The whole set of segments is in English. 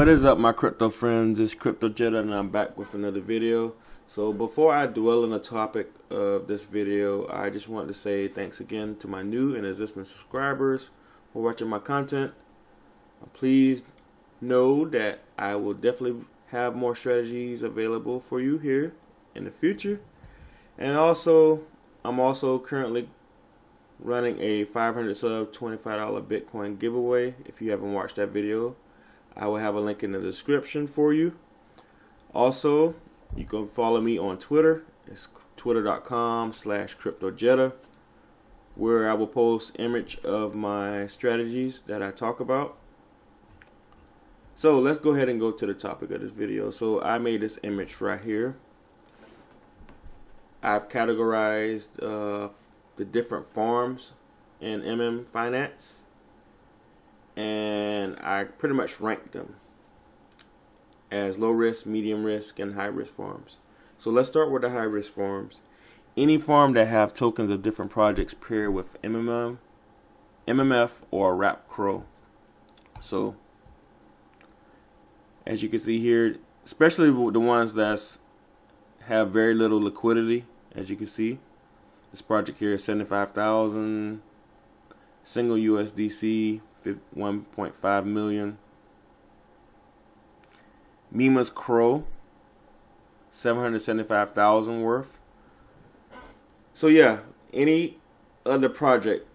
What is up, my crypto friends? It's Crypto Jetta, and I'm back with another video. So before I dwell on the topic of this video, I just want to say thanks again to my new and existing subscribers for watching my content. Please know that I will definitely have more strategies available for you here in the future. And also, I'm also currently running a 500 sub $25 Bitcoin giveaway. If you haven't watched that video, I will have a link in the description for you. Also, you can follow me on Twitter. It's twitter.com/CryptoJetta, where I will post image of my strategies that I talk about. So let's go ahead and go to the topic of this video. So I made this image right here. I've categorized the different farms in MMFinance, and I pretty much ranked them as low risk, medium risk, and high risk farms. So let's start with the high risk farms. Any farm that have tokens of different projects paired with MMF or wrap CRO. So as you can see here, especially the ones that have very little liquidity, as you can see, this project here is 75,000, single USDC 1.5 million. Mima's CRO 775,000 worth. So yeah, any other project,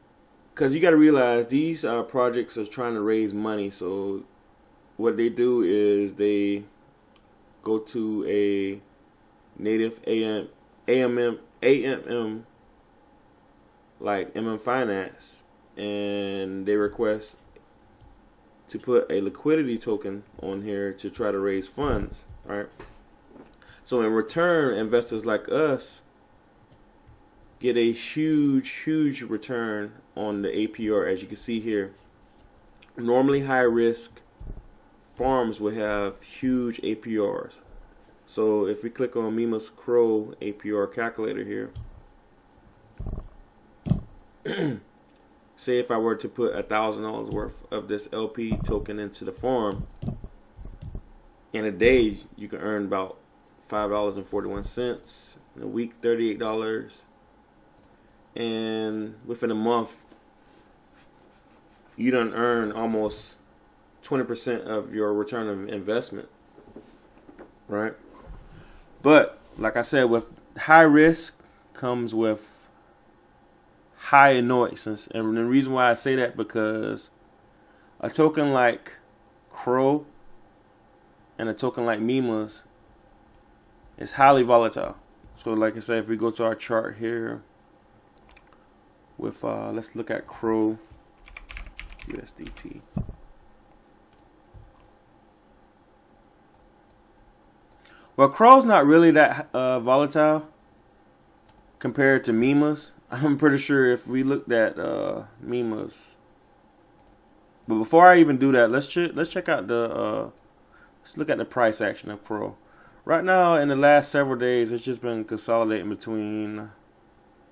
because you got to realize these projects are trying to raise money. So what they do is they go to a native AMM like MMFinance, and they request to put a liquidity token on here to try to raise funds, right? So in return, investors like us get a huge return on the APR, as you can see here. Normally high risk farms will have huge APRs. So if we click on Mima's CRO APR calculator here, say if I were to put $1,000 worth of this LP token into the farm, in a day you can earn about $5.41, in a week $38, and within a month you done earn almost 20% of your return of investment, right? But like I said, with high risk comes with high annoyances, and the reason why I say that, because a token like CRO and a token like Mima's is highly volatile. So like I said, if we go to our chart here with let's look at CRO USDT. Well, CRO's not really that volatile compared to Mima's. I'm pretty sure if we looked at Mima's, but before I even do that, let's check out the let's look at the price action of CRO. Right now, in the last several days, it's just been consolidating between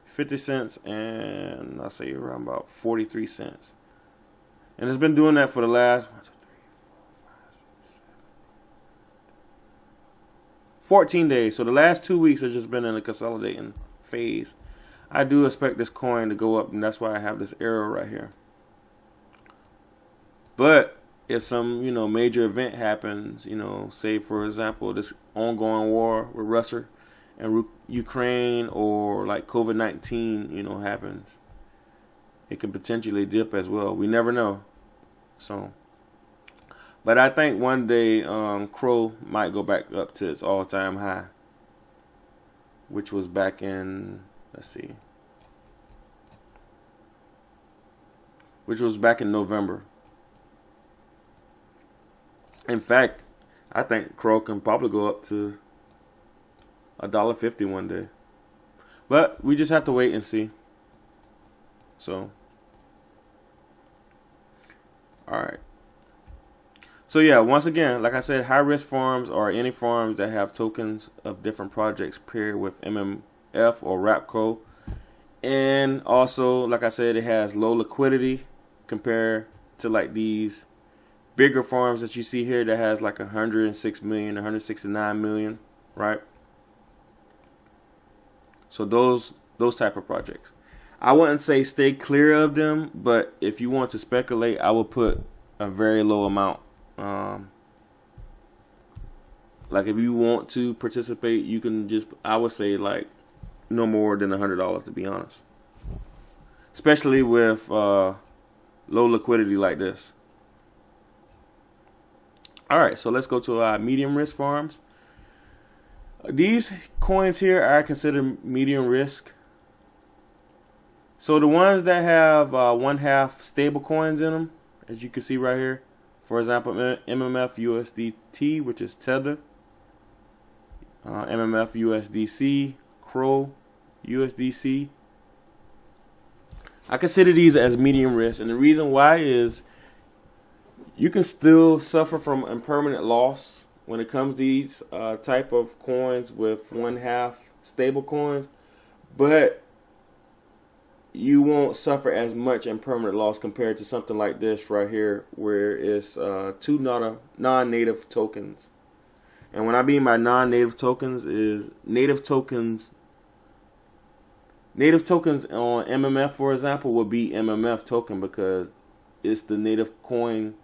50 cents and I'll say around about 43 cents, and it's been doing that for the last 14 days. So the last 2 weeks has just been in a consolidating phase. I do expect this coin to go up, and that's why I have this arrow right here. But if some, major event happens, say for example this ongoing war with Russia and Ukraine, or like COVID-19, happens, it can potentially dip as well. We never know. So, but I think one day CRO might go back up to its all-time high, which was back in, let's see, which was back in November. In fact, I think CRO can probably go up to $1.50 one day, but we just have to wait and see. So, all right. So yeah, once again, like I said, high risk farms are any farms that have tokens of different projects paired with MMF or wrap CRO. And also, like I said, it has low liquidity compared to like these bigger farms that you see here that has like 106 million, 169 million, right? So those type of projects, I wouldn't say stay clear of them, but if you want to speculate, I would put a very low amount. Like if you want to participate, you can just, I would say like no more than $100, to be honest. Especially with low liquidity like this. All right, so let's go to medium risk farms. These coins here are considered medium risk. So the ones that have 1/2 stable coins in them, as you can see right here, for example, MMF USDT, which is Tether, MMF USDC, CRO USDC. I consider these as medium risk, and the reason why is you can still suffer from impermanent loss when it comes to these type of coins with 1/2 stable coins, but you won't suffer as much impermanent loss compared to something like this right here, where it's two non-native tokens. And what I mean by non-native tokens is native tokens. Native tokens on MMF, for example, will be MMF token because it's the native coin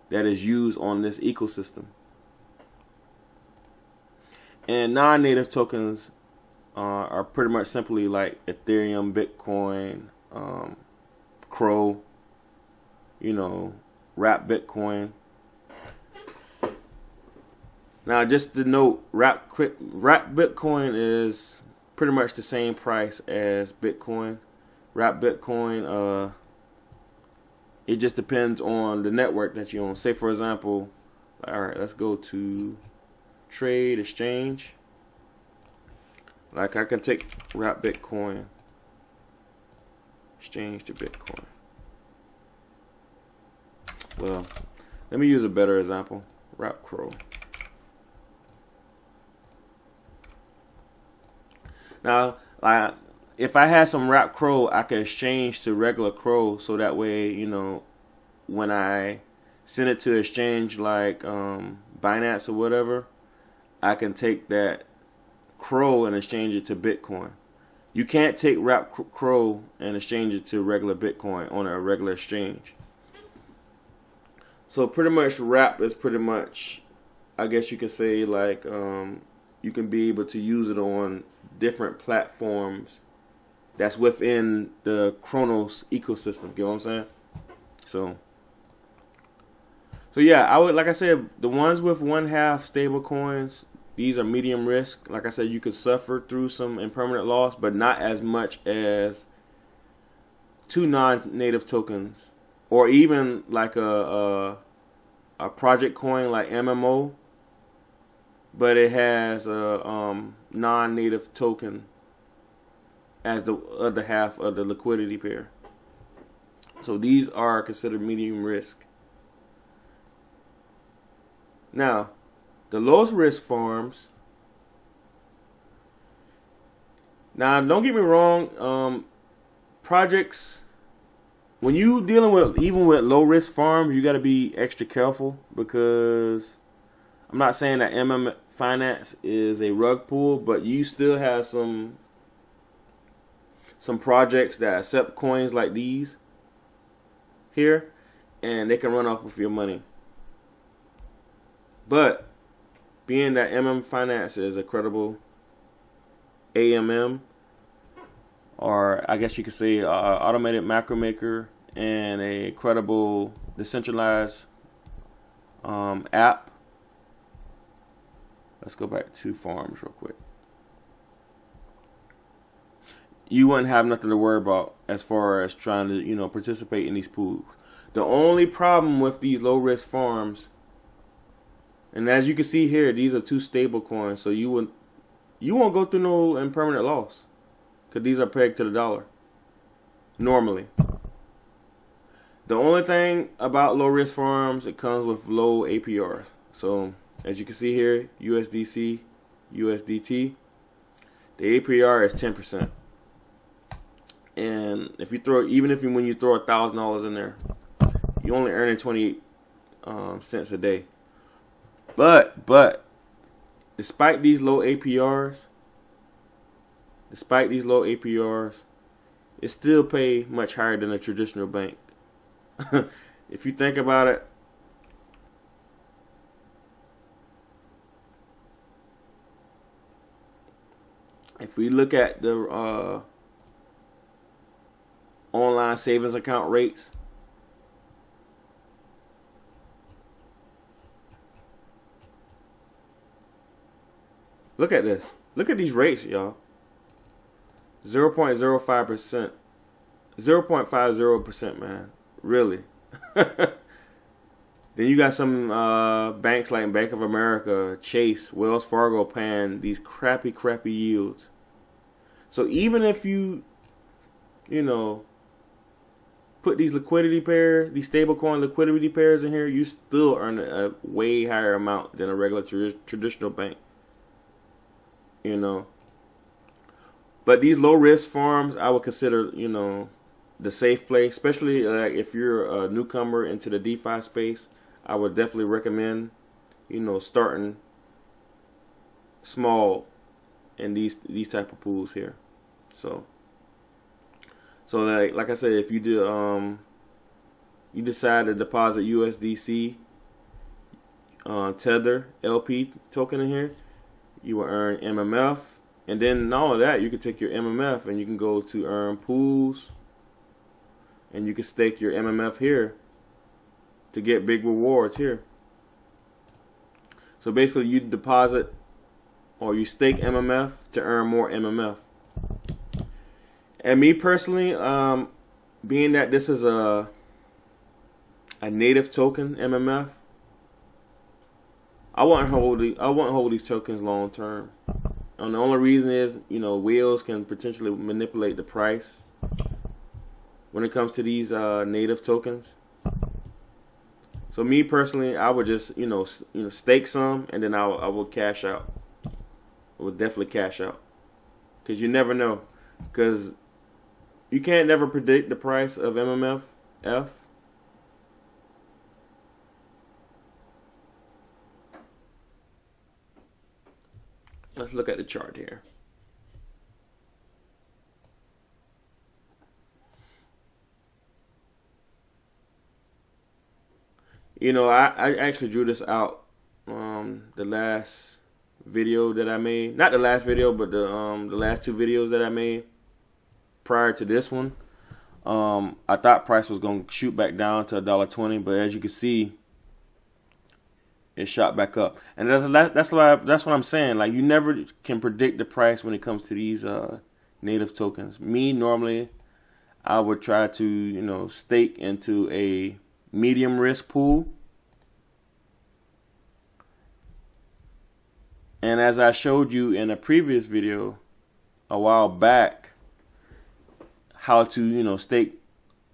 that is used on this ecosystem. And non-native tokens are pretty much simply like Ethereum, Bitcoin, CRO, Wrap Bitcoin. Now, just to note, Wrap Bitcoin is pretty much the same price as Bitcoin. Wrap Bitcoin, it just depends on the network that you're on. Say, for example, all right, let's go to Trade Exchange. Like I can take Wrap Bitcoin, exchange to Bitcoin. Well, let me use a better example. Wrap CRO. Now, if I had some Wrap CRO, I could exchange to regular CRO, so that way, when I send it to exchange like Binance or whatever, I can take that CRO and exchange it to Bitcoin. You can't take Wrap CRO and exchange it to regular Bitcoin on a regular exchange. So pretty much Wrap is pretty much, I guess you could say, like you can be able to use it on different platforms that's within the CRONOS ecosystem. You know what I'm saying? So yeah, I would, like I said, the ones with 1/2 stable coins, these are medium risk. Like I said, you could suffer through some impermanent loss, but not as much as two non-native tokens, or even like a project coin like MMO, but it has a non-native token as the other half of the liquidity pair. So these are considered medium risk. Now, the lowest risk farms. Now, don't get me wrong. Projects, when you dealing with even with low risk farms, you got to be extra careful, because I'm not saying that MMFinance is a rug pull, but you still have some projects that accept coins like these here, and they can run off with your money. But being that MMFinance is a credible AMM, or I guess you could say automated macro maker, and a credible decentralized app. Let's go back to farms real quick. You wouldn't have nothing to worry about as far as trying to, participate in these pools. The only problem with these low risk farms, and as you can see here, these are two stable coins, so you won't go through no impermanent loss, because these are pegged to the dollar normally. The only thing about low risk farms, it comes with low APRs. So as you can see here, USDC, USDT, the APR is 10%. And if you throw, when you throw $1,000 in there, you only earning 28 cents a day. But despite these low APRs, it still pay much higher than a traditional bank. If you think about it, if we look at the online savings account rates, look at this. Look at these rates, y'all. 0.05%. 0.50%, man. Really. Then you got some banks like Bank of America, Chase, Wells Fargo paying these crappy yields. So even if you put these liquidity pairs, these stablecoin liquidity pairs in here, you still earn a way higher amount than a regular traditional bank. But these low risk farms, I would consider, the safe play, especially like if you're a newcomer into the DeFi space. I would definitely recommend, starting small in these type of pools here. So like I said, if you do you decide to deposit USDC Tether LP token in here, you will earn MMF, and then not only that, you can take your MMF and you can go to earn pools, and you can stake your MMF here to get big rewards here. So basically, you deposit or you stake MMF to earn more MMF. And me personally, being that this is a native token MMF, I won't hold these tokens long term. And the only reason is, whales can potentially manipulate the price when it comes to these native tokens. So me personally, I would just stake some, and then I will cash out. I would definitely cash out, because you never know, because you can't never predict the price of MMF. Let's look at the chart here. I actually drew this out the last video that I made. Not the last video, but the last two videos that I made prior to this one. I thought price was going to shoot back down to $1.20, but as you can see, it shot back up. And that's what I'm saying. Like, you never can predict the price when it comes to these native tokens. Me, normally, I would try to stake into a medium risk pool, and as I showed you in a previous video a while back, how to stake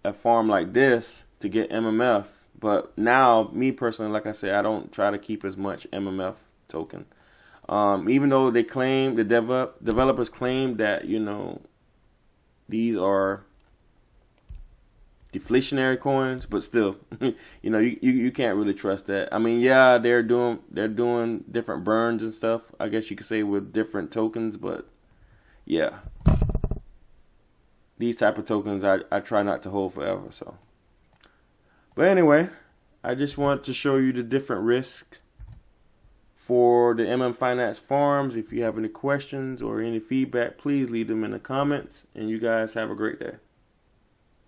a farm like this to get MMF. But now, me personally, like I said, I don't try to keep as much MMF token, even though they claim, the developers claim that these are deflationary coins, but still, you can't really trust that. I mean, yeah, they're doing different burns and stuff, I guess you could say, with different tokens, but yeah, these type of tokens I try not to hold forever. So, but anyway, I just want to show you the different risks for the MMFinance farms. If you have any questions or any feedback, please leave them in the comments, and you guys have a great day.